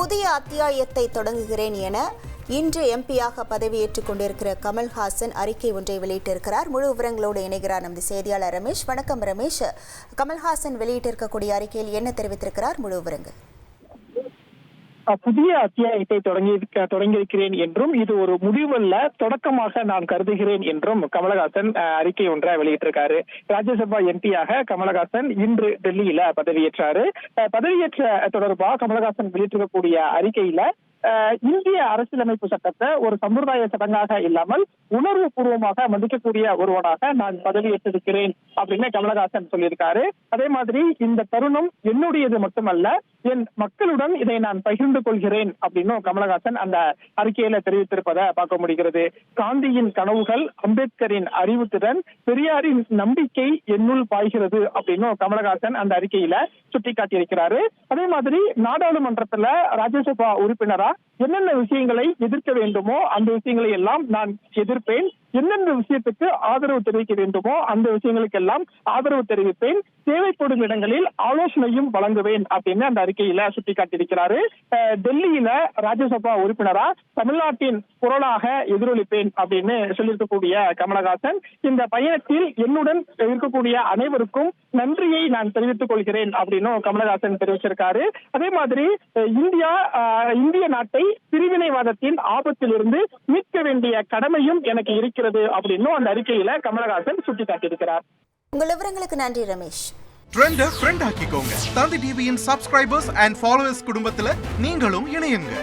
புதிய அத்தியாயத்தை தொடங்குகிறேன் என இன்று எம்பியாக பதவியேற்றுக் கொண்டிருக்கிற கமல்ஹாசன் அறிக்கை ஒன்றை வெளியிட்டிருக்கிறார். முழு விவரங்களோடு இணைகிறார் நமது செய்தியாளர் ரமேஷ். வணக்கம் ரமேஷ். கமல்ஹாசன் வெளியிட்டிருக்கக்கூடிய அறிக்கையில் என்ன தெரிவித்திருக்கிறார்? முழு விவரங்கள். புதிய அத்தியாயத்தை தொடங்கியிருக்கிறேன் என்றும் இது ஒரு முடிவல்ல, தொடக்கமாக நான் கருதுகிறேன் என்றும் கமலஹாசன் அறிக்கை ஒன்றை வெளியிட்டிருக்காரு. ராஜ்யசபா எம்பியாக கமலஹாசன் இன்று டெல்லியில பதவியேற்றாரு. பதவியேற்ற தொடர்பாக கமலஹாசன் வெளியிட்டிருக்கக்கூடிய அறிக்கையில இந்திய அரசியலமைப்பு சட்டத்தை ஒரு சம்பிரதாய சடங்காக இல்லாமல் உணர்வு பூர்வமாக மதிக்கக்கூடிய ஒருவனாக நான் பதவியேற்றிருக்கிறேன் அப்படின்னு கமலஹாசன் சொல்லியிருக்காரு. அதே மாதிரி இந்த தருணம் என்னுடையது மட்டுமல்ல, என் மக்களுடன் இதை நான் பகிர்ந்து கொள்கிறேன் அப்படின்னு கமலஹாசன் அந்த அறிக்கையில தெரிவித்திருப்பதை பார்க்க முடிகிறது. காந்தியின் கனவுகள், அம்பேத்கரின் அறிவுத்திறன், பெரியாரின் நம்பிக்கை என்னுள் பாய்கிறது அப்படின்னு கமலஹாசன் அந்த அறிக்கையில சுட்டிக்காட்டியிருக்கிறாரு. அதே மாதிரி நாடாளுமன்றத்துல ராஜ்யசபா உறுப்பினரா என்னென்ன விஷயங்களை எதிர்க்க வேண்டுமோ அந்த விஷயங்களை எல்லாம் நான் எதிர்ப்பேன், எந்தெந்த விஷயத்துக்கு ஆதரவு தெரிவிக்க வேண்டுமோ அந்த விஷயங்களுக்கு எல்லாம் ஆதரவு தெரிவிப்பேன், தேவைப்படும் இடங்களில் ஆலோசனையும் வழங்குவேன் அப்படின்னு அந்த அறிக்கையில சுட்டிக்காட்டியிருக்கிறாரு. டெல்லியில ராஜ்யசபா உறுப்பினரா தமிழ்நாட்டின் குரலாக எதிரொலிப்பேன் அப்படின்னு சொல்லியிருக்கக்கூடிய கமலஹாசன் இந்த பயணத்தில் என்னுடன் இருக்கக்கூடிய அனைவருக்கும் நன்றியை நான் தெரிவித்துக் கொள்கிறேன் அப்படின்னு கமலஹாசன் தெரிவிச்சிருக்காரு. அதே மாதிரி இந்திய நாட்டை பிரிவினைவாதத்தின் ஆபத்திலிருந்து மீட்க வேண்டிய கடமையும் எனக்கு இருக்கிறது அப்படின்னு அந்த அறிக்கையில கமலஹாசன் சுட்டிக்காட்டியிருக்கிறார். உங்கள் விவரங்களுக்கு நன்றி ரமேஷ். ட்ரெண்ட ஃப்ரெண்ட் ஆக்கிக்கோங்க. தந்தி டிவியின் சப்ஸ்கிரைபர்ஸ் அண்ட் ஃபாலோவர்ஸ் குடும்பத்துல நீங்களும் இணையுங்க.